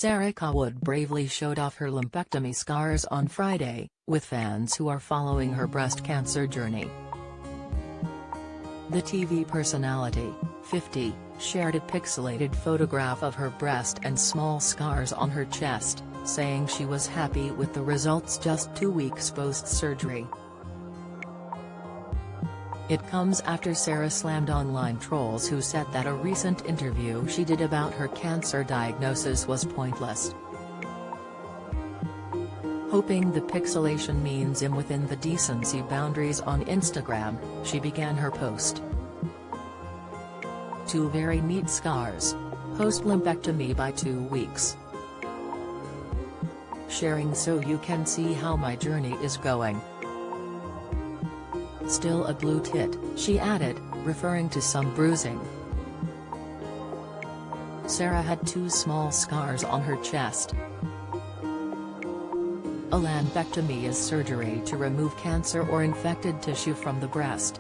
Sarah Cawood bravely showed off her lumpectomy scars on Friday, with fans who are following her breast cancer journey. The TV personality, 50, shared a pixelated photograph of her breast and small scars on her chest, saying she was happy with the results just 2 weeks post-surgery. It comes after Sarah slammed online trolls who said that a recent interview she did about her cancer diagnosis was pointless. Hoping the pixelation means I'm within the decency boundaries on Instagram, she began her post. 2 very neat scars. Post-lumpectomy by 2 weeks. Sharing so you can see how my journey is going. Still a blue tit, she added, referring to some bruising. Sarah had 2 small scars on her chest. A lumpectomy is surgery to remove cancer or infected tissue from the breast.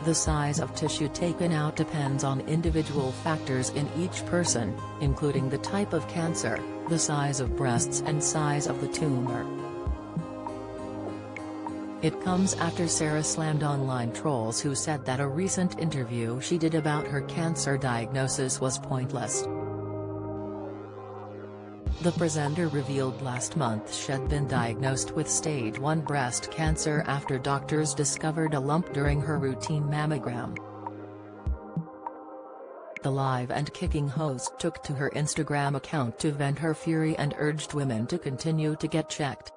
The size of tissue taken out depends on individual factors in each person, including the type of cancer, the size of breasts and size of the tumor. It comes after Sarah slammed online trolls who said that a recent interview she did about her cancer diagnosis was pointless. The presenter revealed last month she'd been diagnosed with stage 1 breast cancer after doctors discovered a lump during her routine mammogram. The live and kicking host took to her Instagram account to vent her fury and urged women to continue to get checked.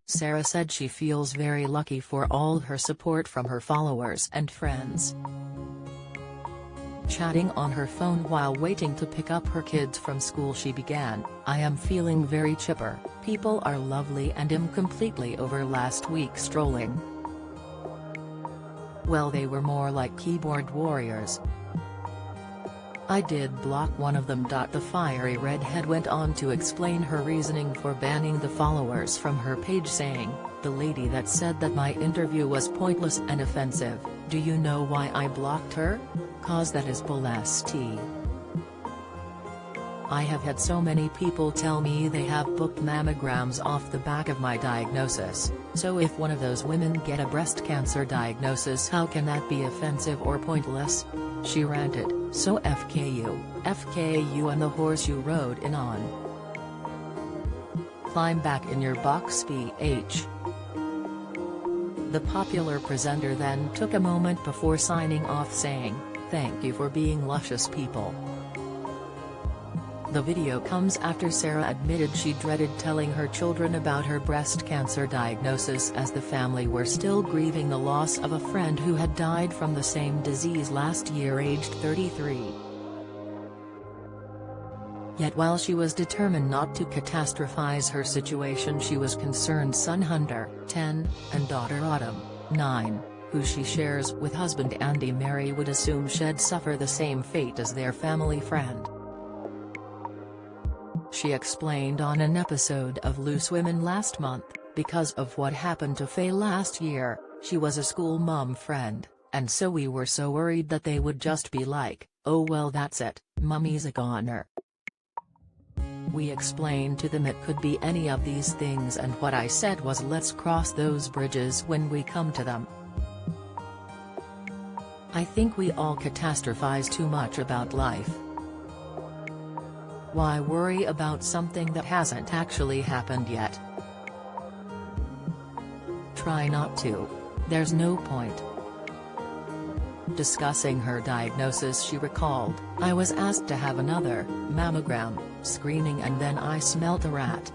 Sarah said she feels very lucky for all her support from her followers and friends. Chatting on her phone while waiting to pick up her kids from school, she began, "I am feeling very chipper, people are lovely and I'm completely over last week's trolling. Well, they were more like keyboard warriors. I did block one of them." The fiery redhead went on to explain her reasoning for banning the followers from her page, saying, "The lady that said that my interview was pointless and offensive, do you know why I blocked her? 'Cause that is bullshit. I have had so many people tell me they have booked mammograms off the back of my diagnosis, so if one of those women get a breast cancer diagnosis, how can that be offensive or pointless?" She ranted, "So FKU and the horse you rode in on. Climb back in your box, BH." The popular presenter then took a moment before signing off, saying, "Thank you for being luscious people." The video comes after Sarah admitted she dreaded telling her children about her breast cancer diagnosis, as the family were still grieving the loss of a friend who had died from the same disease last year, aged 33. Yet while she was determined not to catastrophize her situation, she was concerned son Hunter, 10, and daughter Autumn, 9, who she shares with husband Andy Mary, would assume she'd suffer the same fate as their family friend. She explained on an episode of Loose Women last month, because of what happened to Faye last year, she was a school mom friend, and so we were so worried that they would just be like, "Oh well, that's it, mummy's a goner." We explained to them it could be any of these things, and what I said was, let's cross those bridges when we come to them. I think we all catastrophize too much about life. Why worry about something that hasn't actually happened yet? Try not to. There's no point. Discussing her diagnosis, she recalled, "I was asked to have another mammogram screening and then I smelt a rat.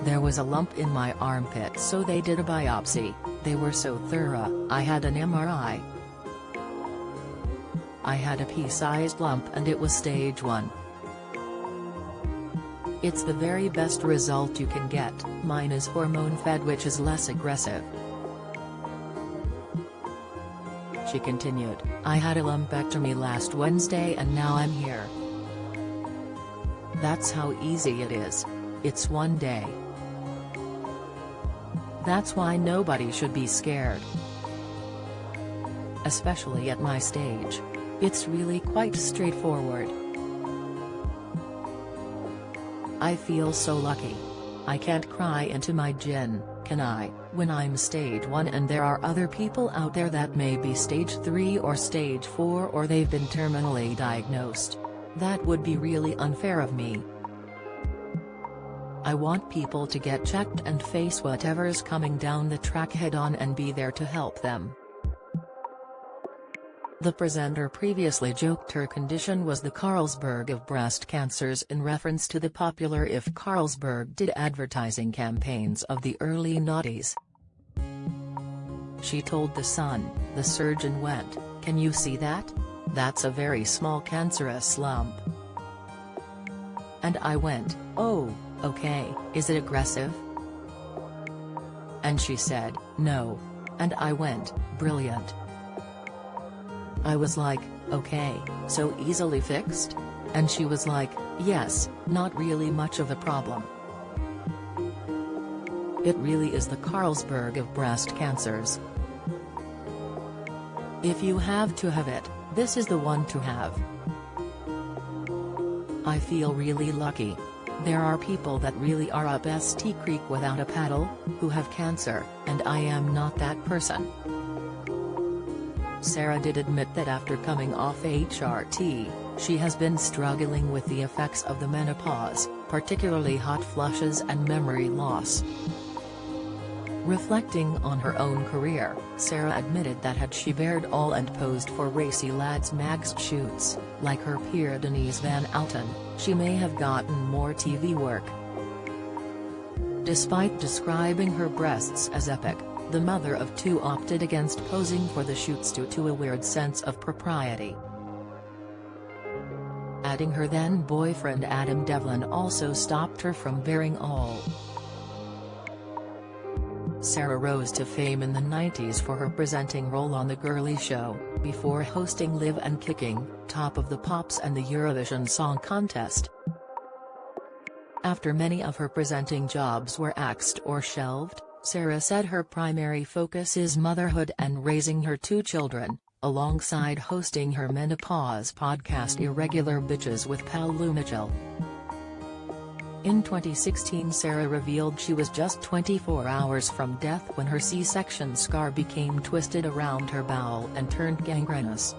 There was a lump in my armpit, so they did a biopsy. They were so thorough. I had an MRI. I had a pea-sized lump and it was stage 1. It's the very best result you can get. Mine is hormone-fed, which is less aggressive." She continued, "I had a lumpectomy last Wednesday and now I'm here. That's how easy it is. It's one day. That's why nobody should be scared. Especially at my stage. It's really quite straightforward. I feel so lucky. I can't cry into my gin, can I, when I'm stage 1 and there are other people out there that may be stage 3 or stage 4 or they've been terminally diagnosed. That would be really unfair of me. I want people to get checked and face whatever's coming down the track head on and be there to help them. The presenter previously joked her condition was the Carlsberg of breast cancers in reference to the popular If Carlsberg Did advertising campaigns of the early noughties. She told The Sun, "The surgeon went, 'Can you see that? That's a very small cancerous lump.' And I went, 'Oh, okay, is it aggressive?' And she said, 'No.' And I went, 'Brilliant.' I was like, 'Okay, so easily fixed?' And she was like, 'Yes, not really much of a problem.' It really is the Carlsberg of breast cancers. If you have to have it, this is the one to have. I feel really lucky. There are people that really are up St. Creek without a paddle, who have cancer, and I am not that person." Sarah did admit that after coming off HRT, she has been struggling with the effects of the menopause, particularly hot flushes and memory loss. Reflecting on her own career, Sarah admitted that had she bared all and posed for Racy Lads Mag's shoots, like her peer Denise Van Outen, she may have gotten more TV work. Despite describing her breasts as epic, the mother of 2 opted against posing for the shoots due to a weird sense of propriety. Adding her then-boyfriend Adam Devlin also stopped her from bearing all. Sarah rose to fame in the 90s for her presenting role on The Girly Show, before hosting Live and Kicking, Top of the Pops and the Eurovision Song Contest. After many of her presenting jobs were axed or shelved, Sarah said her primary focus is motherhood and raising her 2 children, alongside hosting her menopause podcast Irregular Bitches with pal Lumagel. In 2016 Sarah revealed she was just 24 hours from death when her C-section scar became twisted around her bowel and turned gangrenous.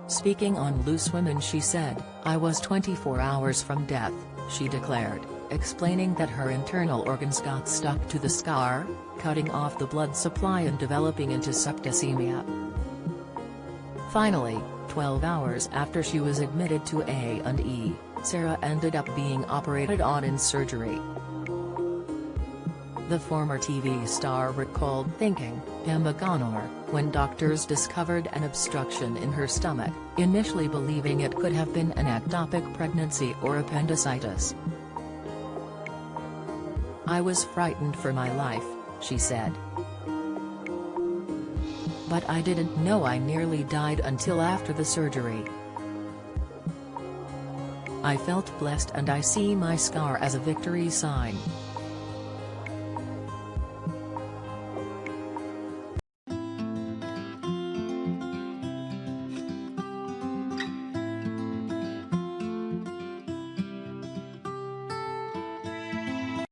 Speaking on Loose Women she said, "I was 24 hours from death," she declared, explaining that her internal organs got stuck to the scar, cutting off the blood supply and developing into septicemia. Finally, 12 hours after she was admitted to A&E, Sarah ended up being operated on in surgery. The former TV star recalled thinking, "Emma Gonor," when doctors discovered an obstruction in her stomach, initially believing it could have been an ectopic pregnancy or appendicitis. "I was frightened for my life," she said. "But I didn't know I nearly died until after the surgery. I felt blessed and I see my scar as a victory sign."